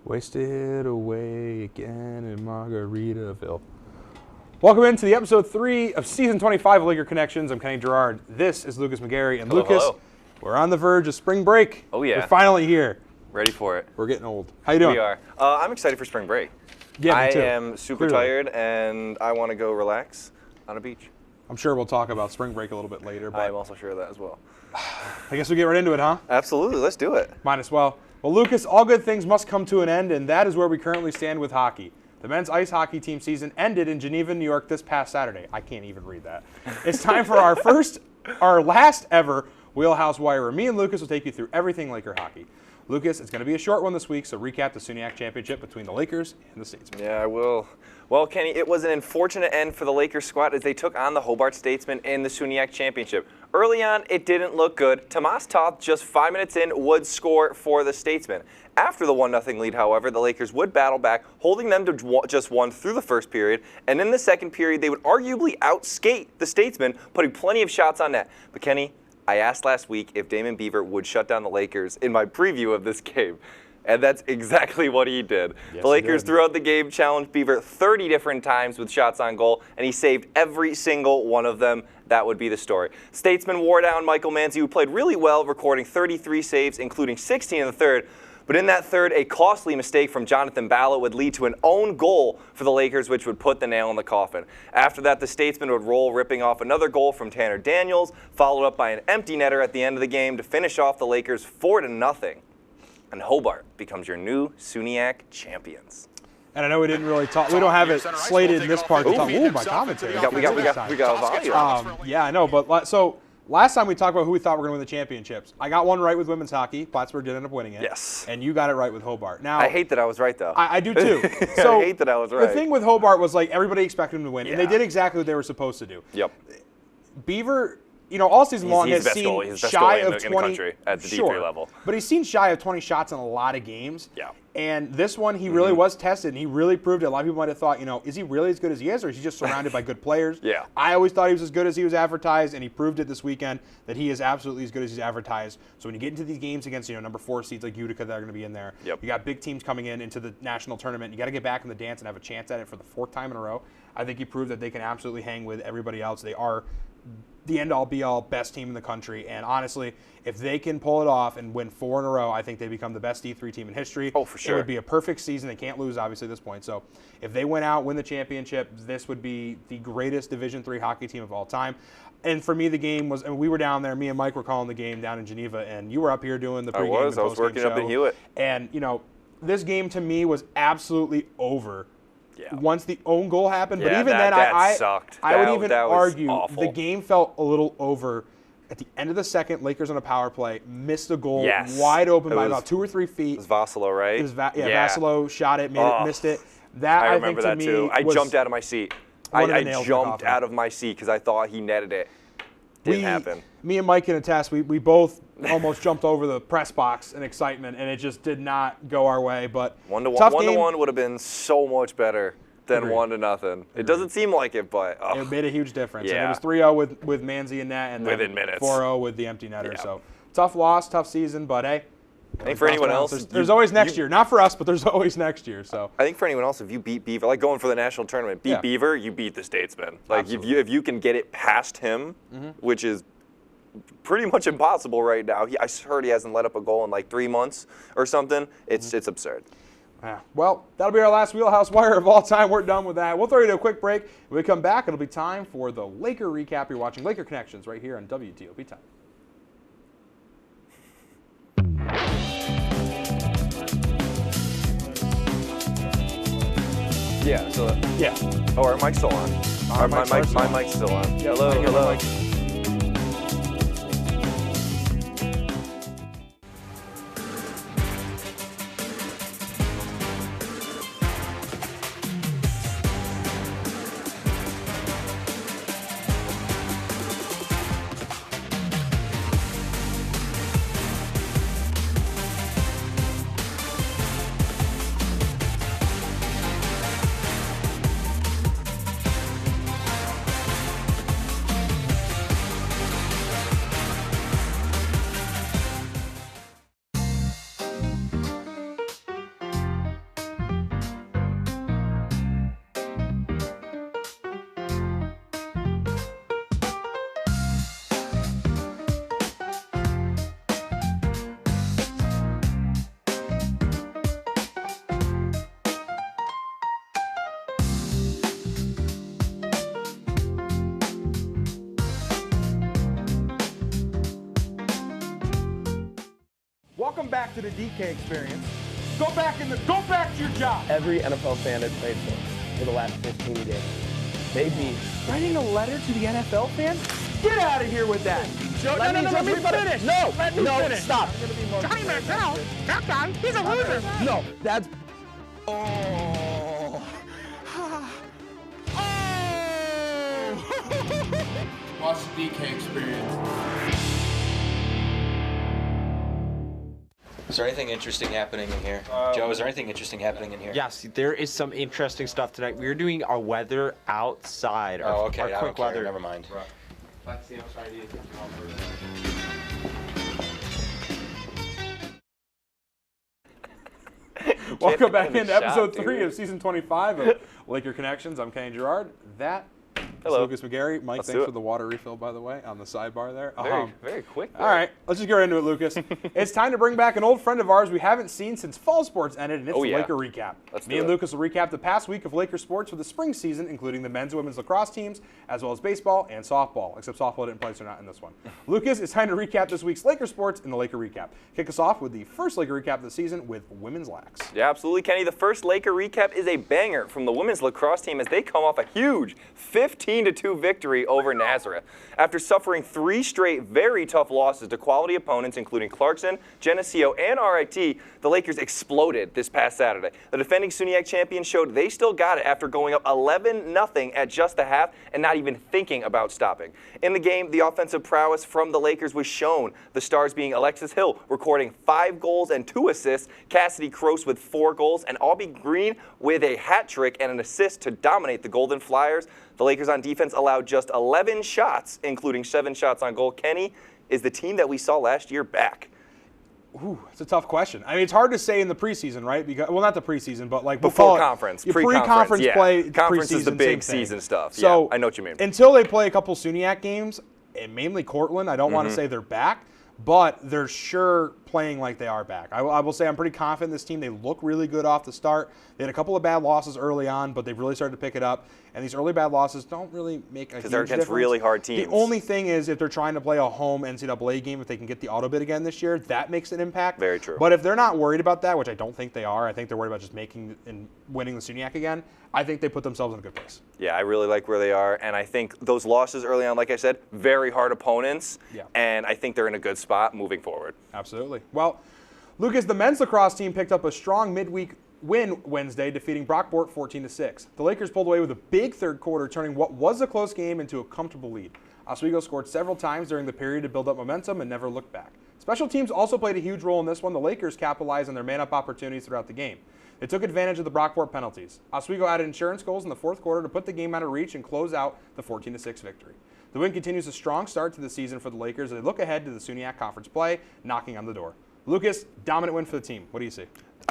Wasted away again in Margaritaville. Welcome into the episode 3 of season 25 of Laker Connections. I'm Kenny Gerard. This is Lucas McGarry. And Lucas, we're on the verge of spring break. Oh, yeah. We're finally here. Ready for it. We're getting old. How you doing? We are. I'm excited for spring break. Yeah, me too. I am super tired, and I want to go relax on a beach. I'm sure we'll talk about spring break a little bit later. But I'm also sure of that as well. I guess we'll get right into it, huh? Absolutely. Let's do it. Might as well. Well, Lucas, all good things must come to an end, and that is where we currently stand with hockey. The men's ice hockey team season ended in Geneva, New York this past Saturday. I can't even read that. It's time for our last ever Wheelhouse Wire, where me and Lucas will take you through everything Laker hockey. Lucas, it's going to be a short one this week, so recap the SUNYAC championship between the Lakers and the Statesmen. Yeah, I will. Well, Kenny, it was an unfortunate end for the Lakers squad as they took on the Hobart Statesmen in the SUNYAC championship. Early on, it didn't look good. Tomas Toth, just 5 minutes in, would score for the Statesmen. After the 1-0 lead, however, the Lakers would battle back, holding them to just one through the first period. And in the second period, they would arguably outskate the Statesmen, putting plenty of shots on net. But Kenny, I asked last week if Damon Beaver would shut down the Lakers in my preview of this game. And that's exactly what he did. Yes, the Lakers throughout the game challenged Beaver 30 different times with shots on goal, and he saved every single one of them. That would be the story. Statesman wore down Michael Manzi, who played really well, recording 33 saves, including 16 in the third. But in that third, a costly mistake from Jonathan Ballot would lead to an own goal for the Lakers, which would put the nail in the coffin. After that, the Statesmen would roll, ripping off another goal from Tanner Daniels, followed up by an empty netter at the end of the game to finish off the Lakers 4-0. And Hobart becomes your new SUNYAC champions. And I know we didn't really talk. We don't have it slated in this part to talk. Ooh, my commentary. We got volume. Yeah, I know. But so last time we talked about who we thought were going to win the championships. I got one right with women's hockey. Plattsburgh did end up winning it. Yes. And you got it right with Hobart. Now I hate that I was right, though. I do too. So I hate that I was right. The thing with Hobart was like everybody expected them to win, and they did exactly what they were supposed to do. Yep. Beaver, all season long has seen shy of 20 in the country at the D3 level. But he's seen shy of 20 shots in a lot of games. Yeah. And this one, he really was tested, and he really proved it. A lot of people might have thought, is he really as good as he is, or is he just surrounded by good players? Yeah. I always thought he was as good as he was advertised, and he proved it this weekend that he is absolutely as good as he's advertised. So when you get into these games against, number 4 seeds like Utica that are going to be in there, you got big teams coming into the national tournament. You got to get back in the dance and have a chance at it for the 4th time in a row. I think he proved that they can absolutely hang with everybody else. They are the end-all, be-all, best team in the country. And honestly, if they can pull it off and win 4 in a row, I think they become the best D3 team in history. Oh, for sure. It would be a perfect season. They can't lose, obviously, at this point. So if they win out, win the championship, this would be the greatest Division III hockey team of all time. And for me, the game was, and we were down there, me and Mike were calling the game down in Geneva, and you were up here doing the pregame and postgame show. I was working up in Hewitt. And, this game to me was absolutely over. Yeah. Once the own goal happened, but even that then, sucked. I would even argue awful. the game felt a little over. At the end of the second, Lakers on a power play missed a goal wide open by about 2 or 3 feet. It was Vassalo, right? It was Vassalo shot it, missed it. I remember that too. I jumped out of my seat. I jumped out of my seat because I thought he netted it. Didn't happen. Me and Mike can attest. We both almost jumped over the press box in excitement, and it just did not go our way. But 1-1 would have been so much better than 1-0. It doesn't seem like it, but it made a huge difference. Yeah. And it was 3-0 with Manzi in net, and within minutes 4-0 with the empty netter. Yeah. So tough loss, tough season, but hey. I think for anyone else, there's always next year. Not for us, but there's always next year. So I think for anyone else, if you beat Beaver, like going for the national tournament, Beaver, you beat the Statesman. Like if you can get it past him, which is pretty much impossible right now. I heard he hasn't let up a goal in like 3 months or something. It's absurd. Yeah. Well, that'll be our last Wheelhouse Wire of all time. We're done with that. We'll throw you to a quick break. When we come back, it'll be time for the Laker recap. You're watching Laker Connections right here on WTOP Time. Yeah. Oh, our mic's still on. My mic's still on. Yeah, hello. Welcome back to the DK experience. Go back to your job. Every NFL fan has played for the last 15 games. Maybe. Writing a letter to the NFL fans? Get out of here with that. Let me finish. No, finish. Stop. Johnny Manziel, that guy, he's a loser. No, that's. Oh. Watch the DK experience. Is there anything interesting happening in here? Joe, is there anything interesting happening in here? Yes, there is some interesting stuff tonight. We're doing our weather outside. Oh, okay. Our I don't quick care. weather. Never mind. Let's see how sorry it is. Welcome back Getting into a shot, episode 3 dude. of season 25 of Laker Connections. I'm Kenny Gerard. That Hello. is Lucas McGarry. Mike, Let's do thanks it. for the water refill, by the way, on the sidebar there. Very quick. All right, let's just get right into it, Lucas. It's time to bring back an old friend of ours we haven't seen since fall sports ended, and it's the yeah. Laker Recap. Let's Me do and it. Lucas will recap the past week of Laker sports for the spring season, including the men's and women's lacrosse teams, as well as baseball and softball, except softball didn't play, so not in this one. Lucas, it's time to recap this week's Laker sports in the Laker Recap. Kick us off with the first Laker Recap of the season with women's lax. Yeah, absolutely, Kenny. The first Laker recap is a banger from the women's lacrosse team as they come off a huge 15-2 victory over Nazareth. After suffering 3 straight very tough losses to quality opponents, including Clarkson, Geneseo, and RIT, the Lakers exploded this past Saturday. The defending SUNYAC champions showed they still got it after going up 11-0 at just the half and not even thinking about stopping. In the game, the offensive prowess from the Lakers was shown, the stars being Alexis Hill recording 5 goals and 2 assists, Cassidy Croce with 4 goals, and Aubrey Green with a hat trick and an assist to dominate the Golden Flyers. The Lakers on defense allowed just 11 shots, including 7 shots on goal. Kenny, is the team that we saw last year back? Ooh, it's a tough question. I mean, it's hard to say in the preseason, right? Because, well, not the preseason, but like Before conference, pre-conference yeah. play. Conference is the preseason, big same thing. season stuff. So yeah, I know what you mean. Until they play a couple SUNYAC games, and mainly Cortland, I don't want to say they're back, but they're sure playing like they are back. I will say I'm pretty confident in this team. They look really good off the start. They had a couple of bad losses early on, but they've really started to pick it up. And these early bad losses don't really make a huge difference. Because they're against really hard teams. The only thing is if they're trying to play a home NCAA game, if they can get the auto bid again this year, that makes an impact. Very true. But if they're not worried about that, which I don't think they are, I think they're worried about just making and winning the SUNYAC again, I think they put themselves in a good place. Yeah, I really like where they are, and I think those losses early on, like I said, very hard opponents, and I think they're in a good spot moving forward. Absolutely. Well, Lucas, the men's lacrosse team picked up a strong midweek win Wednesday, defeating Brockport 14-6. The Lakers pulled away with a big third quarter, turning what was a close game into a comfortable lead. Oswego scored several times during the period to build up momentum and never looked back. Special teams also played a huge role in this one. The Lakers capitalized on their man-up opportunities throughout the game. They took advantage of the Brockport penalties. Oswego added insurance goals in the fourth quarter to put the game out of reach and close out the 14-6 victory. The win continues a strong start to the season for the Lakers as they look ahead to the SUNYAC Conference play, knocking on the door. Lucas, dominant win for the team. What do you see?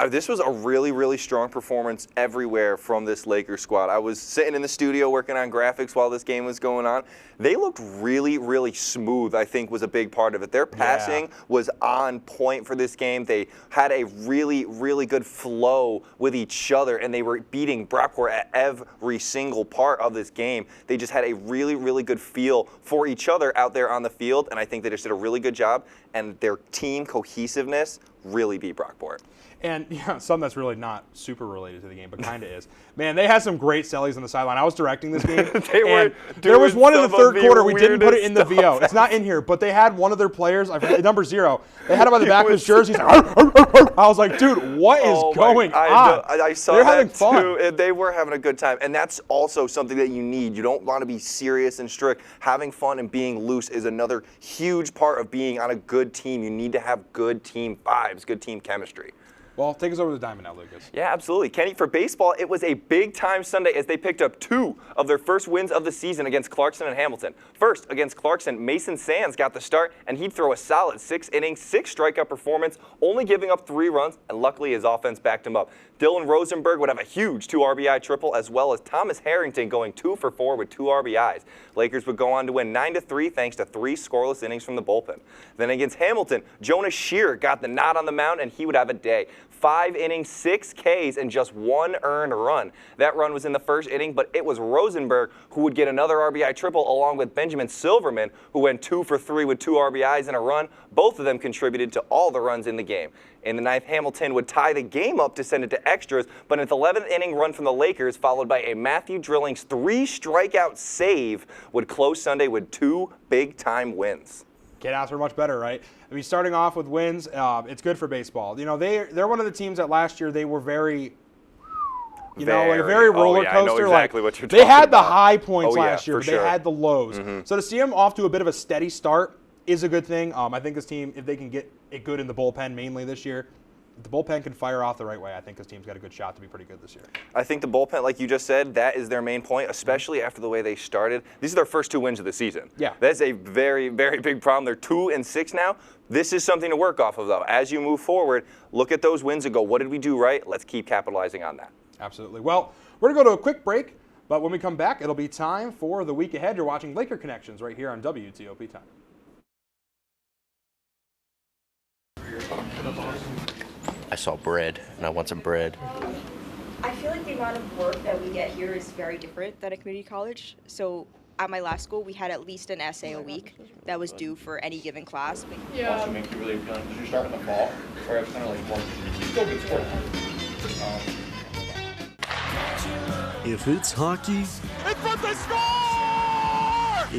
This was a really, really strong performance everywhere from this Lakers squad. I was sitting in the studio working on graphics while this game was going on. They looked really, really smooth, I think, was a big part of it. Their passing was on point for this game. They had a really, really good flow with each other, and they were beating Brockport at every single part of this game. They just had a really, really good feel for each other out there on the field, and I think they just did a really good job, and their team cohesiveness really beat Brockport. And something that's really not super related to the game, but kind of is. Man, they had some great sellies on the sideline. I was directing this game. There was one in the third quarter. We didn't put it in the VO. It's not in here, but they had one of their players, I forget, number 0. They had him on the back of his jersey. He's like, I was like, dude, what is going on? I saw They're that having fun. too, and they were having a good time. And that's also something that you need. You don't want to be serious and strict. Having fun and being loose is another huge part of being on a good team. You need to have good team vibes, good team chemistry. Well, take us over to the diamond now, Lucas. Yeah, absolutely. Kenny, for baseball, it was a big-time Sunday as they picked up 2 of their first wins of the season against Clarkson and Hamilton. First, against Clarkson, Mason Sands got the start, and he'd throw a solid 6-inning, 6-strikeout performance, only giving up 3 runs, and luckily his offense backed him up. Dylan Rosenberg would have a huge 2 RBI triple, as well as Thomas Harrington going 2 for 4 with 2 RBIs. Lakers would go on to win 9-3 thanks to 3 scoreless innings from the bullpen. Then against Hamilton, Jonas Shear got the nod on the mound, and he would have a day. 5 innings, 6 Ks, and just 1 earned run. That run was in the first inning, but it was Rosenberg who would get another RBI triple along with Benjamin Silverman, who went 2 for 3 with 2 RBIs and a run. Both of them contributed to all the runs in the game. In the 9th, Hamilton would tie the game up to send it to extras, but in the 11th inning run from the Lakers, followed by a Matthew Drillings 3-strikeout save, would close Sunday with 2 big-time wins. Can't ask for much better, right? I mean, starting off with wins, it's good for baseball. You know, they're one of the teams that last year they were very roller coaster. I know exactly what you're they talking had about. the high points Oh, yeah, last year, for but sure. they had the lows. So to see them off to a bit of a steady start is a good thing. I think this team, if they can get it good in the bullpen mainly this year, if the bullpen can fire off the right way, I think this team's got a good shot to be pretty good this year. I think the bullpen, like you just said, that is their main point, especially after the way they started. These are their first 2 wins of the season. Yeah. That's a very, very big problem. They're 2-6 now. This is something to work off of, though. As you move forward, look at those wins and go, what did we do right? Let's keep capitalizing on that. Absolutely. Well, we're going to go to a quick break, but when we come back, it'll be time for the week ahead. You're watching Laker Connections right here on WTOP Time. I saw bread, and I want some bread. I feel like the amount of work that we get here is very different than a community college. So at my last school, we had at least an essay a week that was due for any given class. Yeah. Also makes you really feel because you're starting in the fall, where it's kind of like more still good sport. If it's hockey, It's what they score!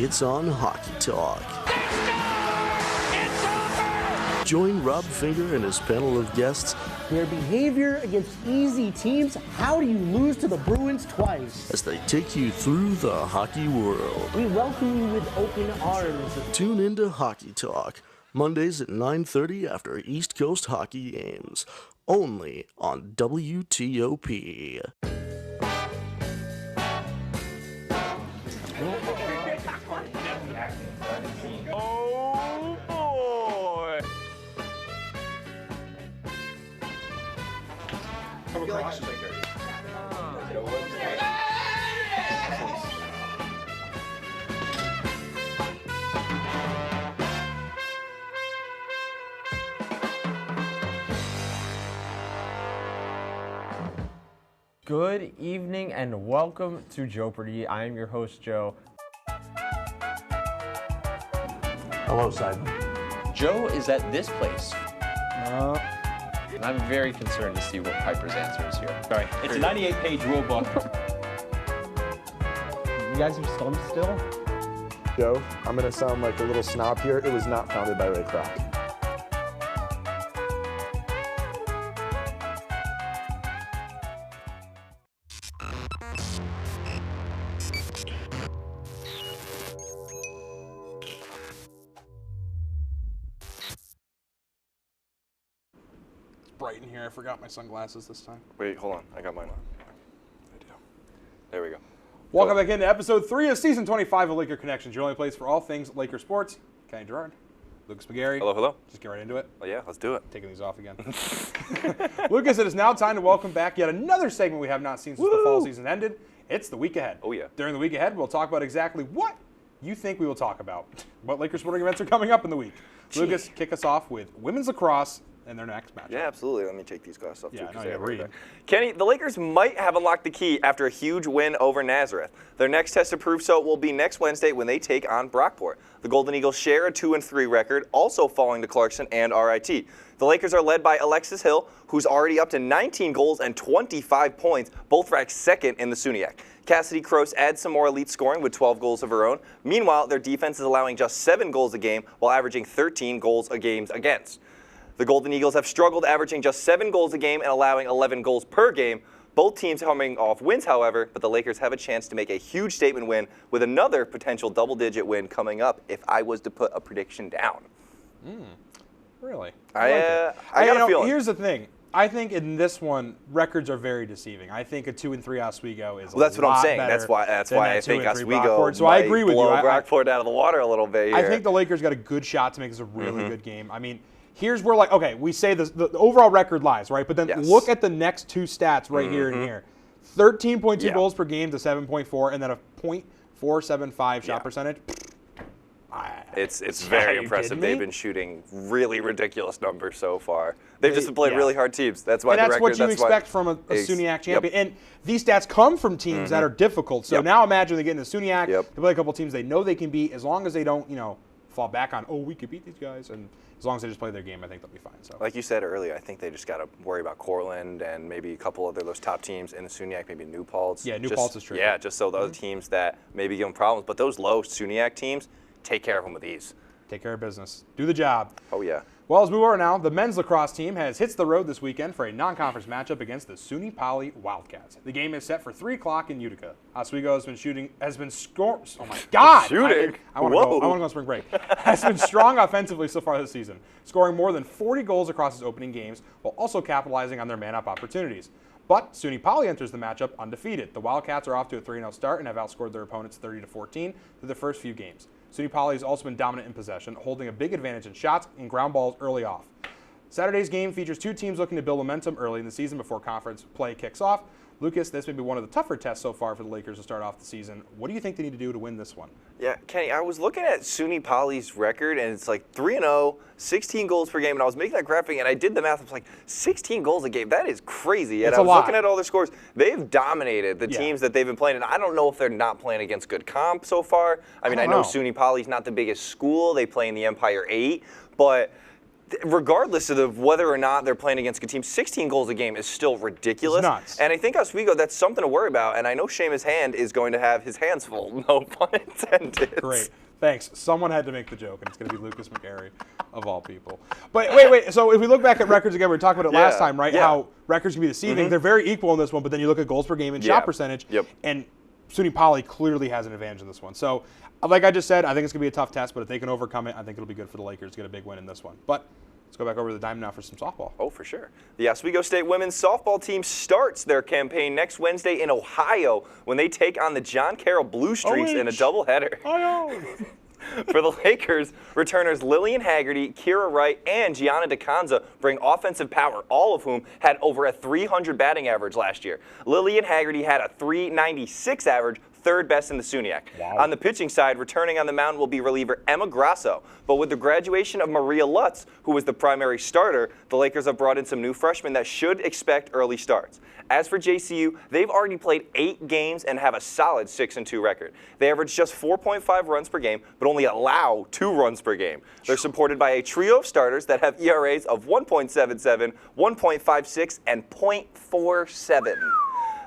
it's on Hockey Talk. It's over! Join Rob Finger and his panel of guests. Their behavior against easy teams. How do you lose to the Bruins twice? As they take you through the hockey world. We welcome you with open arms. Tune into Hockey Talk, Mondays at 9:30 after East Coast hockey games. Only on WTOP. Oh, boy. Good evening and welcome to Jeopardy. I am your host, Joe. Hello, Simon. Joe is at this place. And I'm very concerned to see what Piper's answer is here. Sorry, it's a 98-page rule book. You guys are stumped still? Joe, I'm going to sound like a little snob here. It was not founded by Ray Kroc. Bright in here. I forgot my sunglasses this time. Wait, hold on. I got mine on. I do. There we go. Welcome back into episode 3 of season 25 of Laker Connections, your only place for all things Laker sports. Kenny Gerard, Lucas McGarry. Hello, hello. Just get right into it. Oh, yeah, let's do it. Taking these off again. Lucas, it is now time to welcome back yet another segment we have not seen since the fall season ended. It's the week ahead. Oh, yeah. During the week ahead, we'll talk about exactly what you think we will talk about. What Laker sporting events are coming up in the week. Lucas, kick us off with women's lacrosse and their next match. Yeah, absolutely. Let me take these glasses off, too. Yeah, 'cause no, they yeah, have read. right there. Kenny, the Lakers might have unlocked the key after a huge win over Nazareth. Their next test to prove so will be next Wednesday when they take on Brockport. The Golden Eagles share a 2-3 record, also falling to Clarkson and RIT. The Lakers are led by Alexis Hill, who's already up to 19 goals and 25 points, both ranked second in the SUNYAC. Cassidy Kroos adds some more elite scoring with 12 goals of her own. Meanwhile, their defense is allowing just 7 goals a game while averaging 13 goals a game against. The Golden Eagles have struggled, averaging just 7 goals a game and allowing 11 goals per game. Both teams coming off wins, however, but the Lakers have a chance to make a huge statement win with another potential double-digit win coming up if I was to put a prediction down. Really? I got a feeling. Here's the thing. I think in this one, records are very deceiving. I think a 2-3 Oswego is Well, that's a what I'm lot saying. better That's why than I that think 2-3 Oswego Brockport. So I agree with you. blow Brockport out of the water a little bit here. I think the Lakers got a good shot to make this a really good game. I mean, here's where, like, okay, we say the overall record lies, right? But then look at the next two stats right here and here. 13.2 goals per game to 7.4, and then a .475 shot percentage. It's very impressive. They've been shooting really ridiculous numbers so far. They've just been playing really hard teams. That's why and the that's record. what you expect from a SUNYAC champion. And these stats come from teams that are difficult. So now imagine they get into SUNYAC, they play a couple teams they know they can beat, as long as they don't, fall back on, we could beat these guys. And as long as they just play their game, I think they'll be fine. So, like you said earlier, I think they just got to worry about Cortland and maybe a couple other those top teams in the SUNYAC, maybe New Paltz. Yeah, New Paltz is true. Yeah, just so the other teams that maybe give them problems. But those low SUNYAC teams, take care of them with ease. Take care of business. Do the job. Oh, yeah. Well, as we are now, the men's lacrosse team has hits the road this weekend for a non-conference matchup against the SUNY Poly Wildcats. The game is set for 3 o'clock in Utica. Oswego has been scoring. Oh my God! Shooting. I want to go on spring break. Has been strong offensively so far this season, scoring more than 40 goals across its opening games, while also capitalizing on their man-up opportunities. But SUNY Poly enters the matchup undefeated. The Wildcats are off to a 3-0 start and have outscored their opponents 30-14 through their first few games. SUNY Poly has also been dominant in possession, holding a big advantage in shots and ground balls early off. Saturday's game features 2 teams looking to build momentum early in the season before conference play kicks off. Lucas, this may be one of the tougher tests so far for the Lakers to start off the season. What do you think they need to do to win this one? Yeah, Kenny, I was looking at SUNY Poly's record, and it's like 3-0, 16 goals per game, and I was making that graphic, and I did the math. I was like, 16 goals a game? That is crazy. And I was looking at all their scores. They've dominated the teams that they've been playing, and I don't know if they're not playing against good comp so far. I mean, I know SUNY Poly's not the biggest school. They play in the Empire 8, but regardless of whether or not they're playing against good teams, 16 goals a game is still ridiculous. It's nuts. And I think Oswego, that's something to worry about. And I know Seamus Hand is going to have his hands full. No pun intended. Great. Thanks. Someone had to make the joke, and it's going to be Lucas McGarry, of all people. But wait. So if we look back at records again, we were talking about it last time, right? How records can be deceiving. They're very equal in this one, but then you look at goals per game and shot percentage, and SUNY Poly clearly has an advantage in this one. So, like I just said, I think it's going to be a tough test, but if they can overcome it, I think it'll be good for the Lakers to get a big win in this one. But let's go back over to the diamond now for some softball. Oh, for sure. The Oswego State women's softball team starts their campaign next Wednesday in Ohio when they take on the John Carroll Blue Streaks in a doubleheader. For the Lakers, returners Lillian Haggerty, Kira Wright, and Gianna DeCanza bring offensive power, all of whom had over a 300 batting average last year. Lillian Haggerty had a 396 average, third best in the SUNYAC. Wow. On the pitching side, returning on the mound will be reliever Emma Grasso. But with the graduation of Maria Lutz, who was the primary starter, the Lakers have brought in some new freshmen that should expect early starts. As for JCU, they've already played 8 games and have a solid 6-2 record. They average just 4.5 runs per game, but only allow 2 runs per game. They're supported by a trio of starters that have ERAs of 1.77, 1.56, and .47.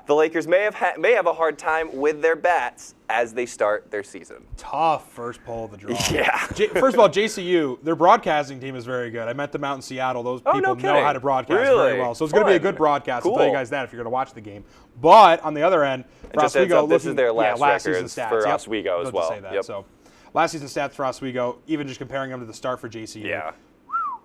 The Lakers may have a hard time with their bats as they start their season. Tough first pull of the draw. Yeah. First of all, JCU, their broadcasting team is very good. I met them out in Seattle. Those people know how to broadcast very well. So it's going to be a good broadcast. I'll tell you guys that if you're going to watch the game. But on the other end, for Oswego, this is their last season stats for Oswego as well. Say that. So last season stats for Oswego, even just comparing them to the start for JCU. Yeah.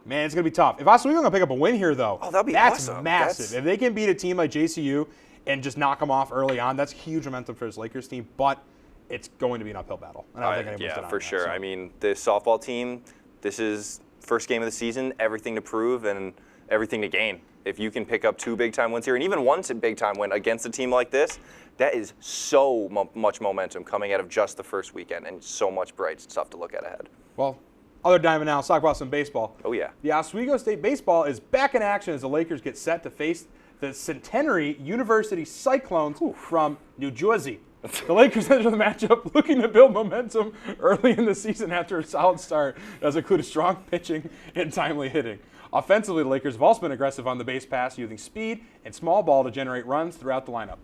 Man, it's going to be tough. If Oswego can pick up a win here, though, that's awesome. Massive. If they can beat a team like JCU and just knock them off early on, that's huge momentum for this Lakers team, but it's going to be an uphill battle. And I don't think anyone's for sure. I mean, the softball team, this is first game of the season, everything to prove and everything to gain. If you can pick up 2 big-time wins here, and even 1 big-time win against a team like this, that is so much momentum coming out of just the first weekend and so much bright stuff to look at ahead. Well, other diamond now, let's talk about some baseball. Oh, yeah. The Oswego State baseball is back in action as the Lakers get set to face the Centenary University Cyclones from New Jersey. The Lakers enter the matchup looking to build momentum early in the season after a solid start that has included strong pitching and timely hitting. Offensively, the Lakers have also been aggressive on the base pass, using speed and small ball to generate runs throughout the lineup.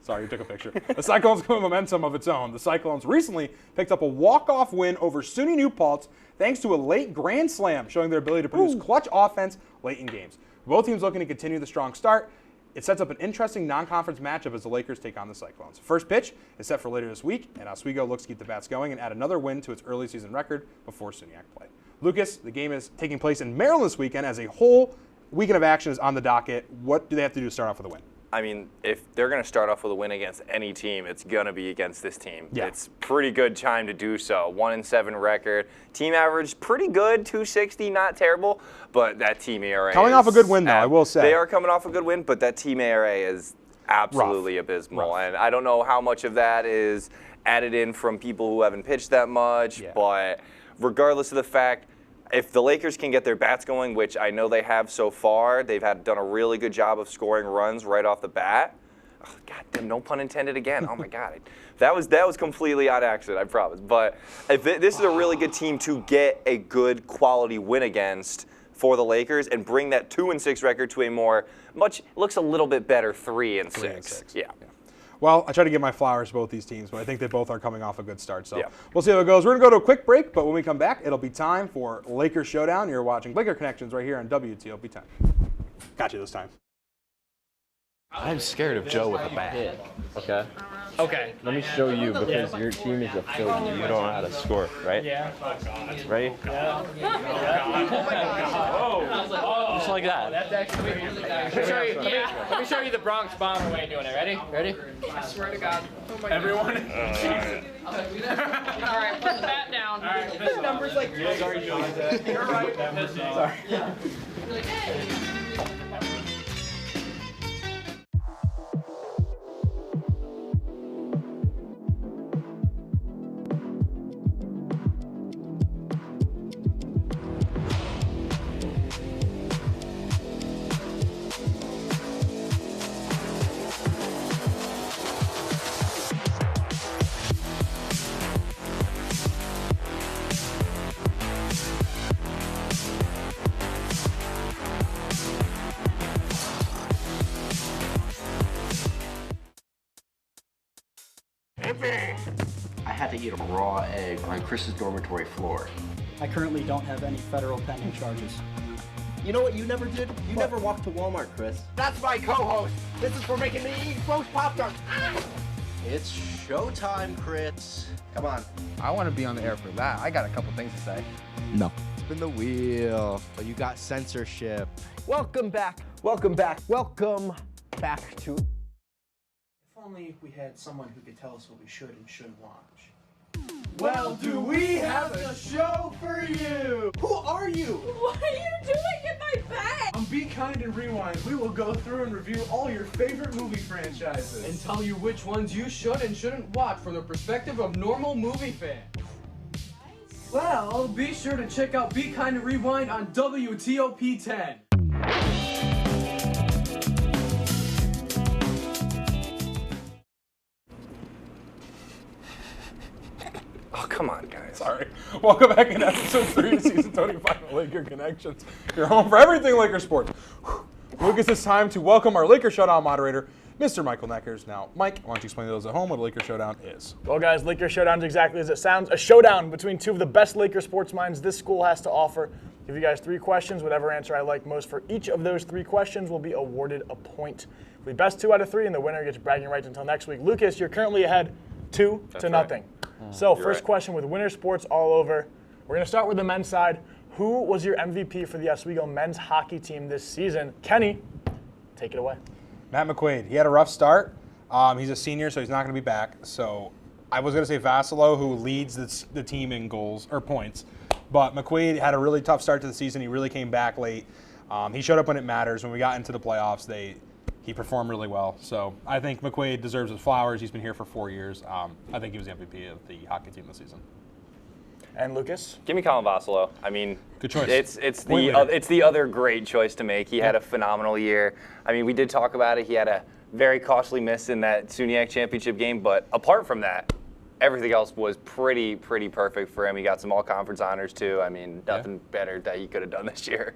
Sorry, you took a picture. The Cyclones come with momentum of its own. The Cyclones recently picked up a walk-off win over SUNY New Paltz thanks to a late grand slam, showing their ability to produce clutch offense late in games. Both teams looking to continue the strong start. It sets up an interesting non-conference matchup as the Lakers take on the Cyclones. First pitch is set for later this week, and Oswego looks to keep the bats going and add another win to its early season record before SUNYAC play. Lucas, the game is taking place in Maryland this weekend as a whole weekend of action is on the docket. What do they have to do to start off with a win? I mean, if they're going to start off with a win against any team, it's going to be against this team. Yeah. It's pretty good time to do so. 1-7 record. Team average, pretty good, 260, not terrible. But that team ERA coming off a good win, though, I will say. They are coming off a good win, but that team ERA is absolutely abysmal. Rough. And I don't know how much of that is added in from people who haven't pitched that much. But regardless of the fact, if the Lakers can get their bats going, which I know they have so far, they've done a really good job of scoring runs right off the bat. Oh, God damn, no pun intended again. Oh my God, that was completely on accident, I promise. But if this is a really good team to get a good quality win against for the Lakers and bring that 2-6 record to a looks a little bit better 3-6. Yeah. Well, I try to give my flowers to both these teams, but I think they both are coming off a good start. So we'll see how it goes. We're going to go to a quick break, but when we come back, it'll be time for Lakers Showdown. You're watching Laker Connections right here on WTOP 10. Got you this time. I'm scared of Joe with a bat. Okay. Okay. Let me show you because your team is a filthy. You don't know how to score, right? Yeah. Ready? Yeah. Just like that. That's actually. Let me show you the Bronx Bomber way of doing it. Ready? Ready? I swear to God. Oh my God. Everyone. All right, put the bat down. All right. The number's like. Sorry, Joe. You're right. Sorry. I had to eat a raw egg on Chris's dormitory floor. I currently don't have any federal pending charges. You know what you never did? You never walked to Walmart, Chris. That's my co-host. This is for making me eat roast Pop-Tarts. It's showtime, Chris. Come on. I want to be on the air for that. I got a couple things to say. No. Spin the wheel. But you got censorship. Welcome back. Welcome back. Welcome back to. If only we had someone who could tell us what we should and shouldn't watch. Well, do we have a show for you? Who are you? What are you doing in my bed? On Be Kind and Rewind, we will go through and review all your favorite movie franchises. And tell you which ones you should and shouldn't watch from the perspective of normal movie fans. Well, be sure to check out Be Kind and Rewind on WTOP 10. Oh, come on, guys. Sorry. Welcome back in episode 3 of season 25 of Laker Connections. Your home for everything Laker sports. Lucas, it's time to welcome our Laker Showdown moderator, Mr. Michael Neckers. Now, Mike, why don't you explain to those at home what a Laker Showdown is? Well, guys, Laker Showdown is exactly as it sounds. A showdown between two of the best Laker sports minds this school has to offer. Give you guys 3 questions. Whatever answer I like most for each of those 3 questions will be awarded a point. The best 2 out of 3, and the winner gets bragging rights until next week. Lucas, you're currently ahead 2-0. So, first question with winter sports all over. We're going to start with the men's side. Who was your MVP for the Oswego men's hockey team this season? Kenny, take it away. Matt McQuaid. He had a rough start. He's a senior, so he's not going to be back. So I was going to say Vassalo, who leads the team in goals or points. But McQuaid had a really tough start to the season. He really came back late. He showed up when it matters. When we got into the playoffs, he performed really well. So I think McQuaid deserves his flowers. He's been here for 4 years. I think he was the MVP of the hockey team this season. And Lucas? Give me Colin Vassalo. I mean, good choice. It's the other great choice to make. He had a phenomenal year. I mean, we did talk about it. He had a very costly miss in that SUNYAC championship game, but apart from that, everything else was pretty perfect for him. He got some all-conference honors too. I mean, nothing better that he could have done this year.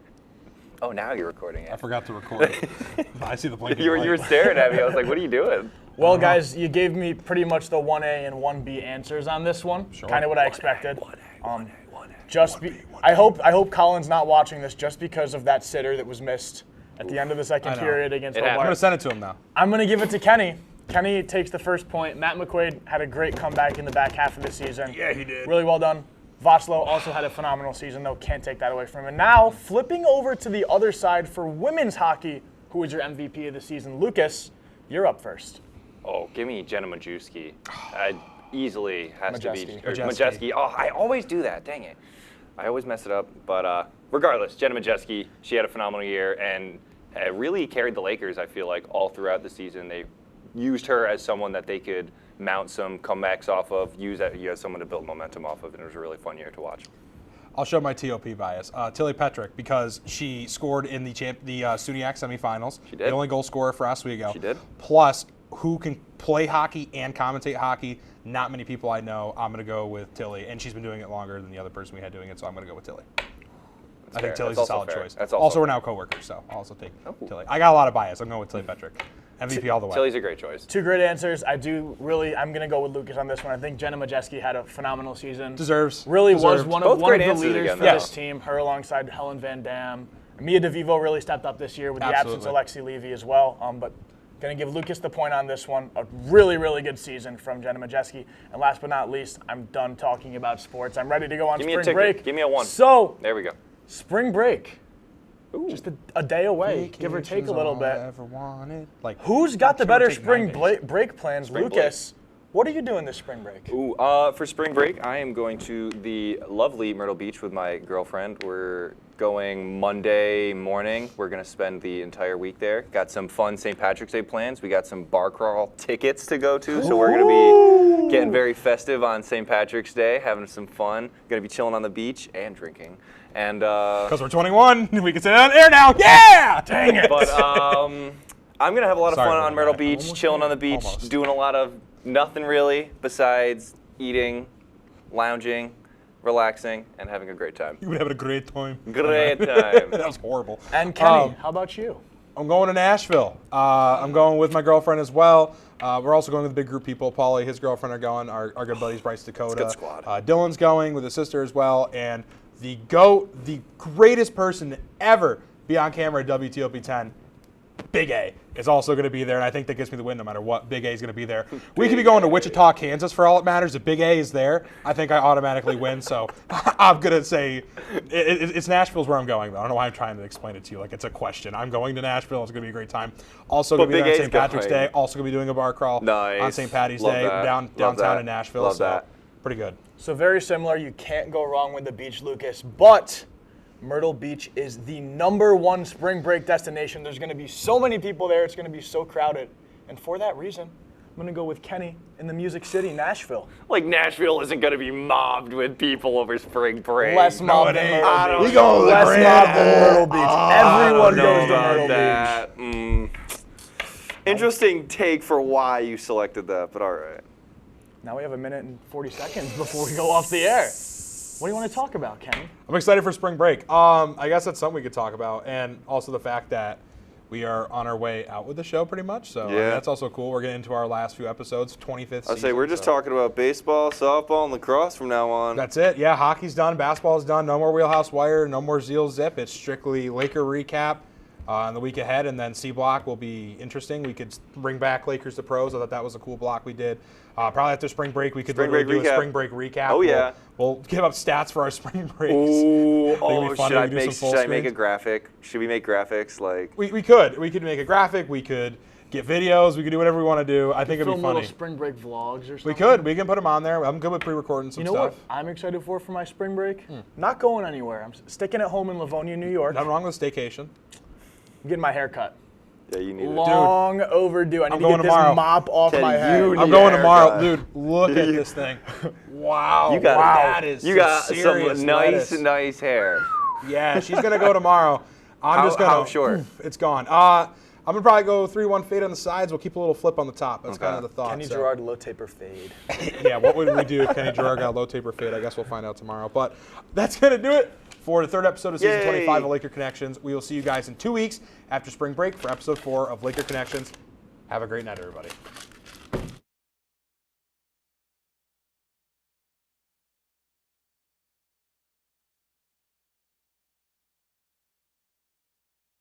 Oh, now you're recording it. I forgot to record it. I see the blinking you were staring at me. I was like, what are you doing? Well, guys, you gave me pretty much the 1A and 1B answers on this one. Sure. Kind of what I expected. I hope Colin's not watching this just because of that sitter that was missed at the end of the second period against Hobart. I'm going to send it to him now. I'm going to give it to Kenny. Kenny takes the first point. Matt McQuaid had a great comeback in the back half of the season. Yeah, he did. Really well done. Vassalo also had a phenomenal season, though. Can't take that away from him. And now, flipping over to the other side for women's hockey, who was your MVP of the season? Lucas, you're up first. Oh, give me Jenna Majewski. Easily has to be Majeski. Oh, I always do that. Dang it. I always mess it up. But regardless, Jenna Majeski, she had a phenomenal year and really carried the Lakers, I feel like, all throughout the season. They used her as someone that they could mount some comebacks off of, use that you as someone to build momentum off of, and it was a really fun year to watch. I'll show my TOP bias. Tilly Petrick, because she scored in the SUNYAC semifinals. She did. The only goal scorer for Oswego. She did. Plus, who can play hockey and commentate hockey? Not many people I know. I'm going to go with Tilly, and she's been doing it longer than the other person we had doing it, so I'm going to go with Tilly. I think Tilly's a solid choice. That's also, we're now co-workers, so I'll also take Tilly. I got a lot of bias. I'm going with Tilly Petrick. MVP all the way. Tilly's a great choice. Two great answers. I'm going to go with Lucas on this one. I think Jenna Majeski had a phenomenal season. Deserves. Really was one of the leaders again, for this team. Her alongside Helen Van Dam. Mia DeVivo really stepped up this year with the absence of Lexi Levy as well. But going to give Lucas the point on this one. A really, really good season from Jenna Majeski. And last but not least, I'm done talking about sports. I'm ready to go on spring break. Give me a 1. So, there we go. Spring break. Ooh. Just a day away, give or take a little bit. Ever wanted. Like, who's got the better spring break plans? Lucas, what are you doing this spring break? Ooh, for spring break, I am going to the lovely Myrtle Beach with my girlfriend. We're going Monday morning. We're going to spend the entire week there. Got some fun St. Patrick's Day plans. We got some bar crawl tickets to go to, so we're going to be getting very festive on St. Patrick's Day, having some fun. Going to be chilling on the beach and drinking. And because we're 21, we can say it on air now. Yeah! Dang it! But I'm going to have a lot of fun on Myrtle Beach, chilling on the beach, doing a lot of nothing really besides eating, lounging, relaxing, and having a great time. You would have a great time. Great time. That was horrible. And Kenny, how about you? I'm going to Nashville. I'm going with my girlfriend as well. We're also going with a big group of people. Paulie, his girlfriend are going. Our good buddies, Bryce Dakota. It's a good squad. Dylan's going with his sister as well. And the GOAT, the greatest person to ever be on camera at WTOP 10, Big A, is also going to be there, and I think that gives me the win no matter what. Big A is going to be there. We could be going to Wichita, Kansas for all it matters. If Big A is there, I think I automatically win. So I'm going to say it's Nashville's where I'm going, though. I don't know why I'm trying to explain it to you like it's a question. I'm going to Nashville. It's going to be a great time. Also going to be there on St. Patrick's Day. Also going to be doing a bar crawl on St. Patty's Day downtown in Nashville. Love that. Pretty good. So very similar. You can't go wrong with the beach, Lucas. But Myrtle Beach is the #1 spring break destination. There's going to be so many people there. It's going to be so crowded. And for that reason, I'm going to go with Kenny in the Music City, Nashville. Like Nashville isn't going to be mobbed with people over spring break. Less mobbed than Myrtle Beach. We go to the Less mobbed than Myrtle Beach. Everyone goes to Myrtle Beach. Interesting take for why you selected that, but all right. Now we have 1 minute and 40 seconds before we go off the air. What do you want to talk about, Kenny? I'm excited for spring break. I guess that's something we could talk about, and also the fact that we are on our way out with the show pretty much. So yeah. That's also cool. We're getting into our last few episodes, 25th season. I'd say we're just talking about baseball, softball, and lacrosse from now on. That's it. Yeah, hockey's done. Basketball's done. No more Wheelhouse Wire. No more Zeal Zip. It's strictly Laker recap in the week ahead, and then C Block will be interesting. We could bring back Lakers to Pros. I thought that was a cool block we did. Probably after spring break, we could literally do a spring break recap. Oh, yeah. We'll give up stats for our spring breaks. Ooh, should I make a graphic? Should we make graphics? Like we could. We could make a graphic. We could get videos. We could do whatever we want to do. I think it'd be funny. Little spring break vlogs or something. We could. We can put them on there. I'm good with pre-recording some stuff. You know what I'm excited for my spring break? Not going anywhere. I'm sticking at home in Livonia, New York. Nothing wrong with staycation. I'm getting my hair cut. Yeah, you need it. Long overdue. I need to get this mop off my head. I'm going tomorrow. Dude, look at this thing. Wow. You got that is some nice hair. Yeah, she's going to go tomorrow. I'm just going to. How short? It's gone. I'm going to probably go 3-1 fade on the sides. We'll keep a little flip on the top. That's kind of the thought. Kenny Gerard low taper fade. Yeah, what would we do if Kenny Gerard got a low taper fade? I guess we'll find out tomorrow. But that's going to do it for the third episode of Season 25 of Laker Connections. We will see you guys in 2 weeks after spring break for episode 4 of Laker Connections. Have a great night, everybody.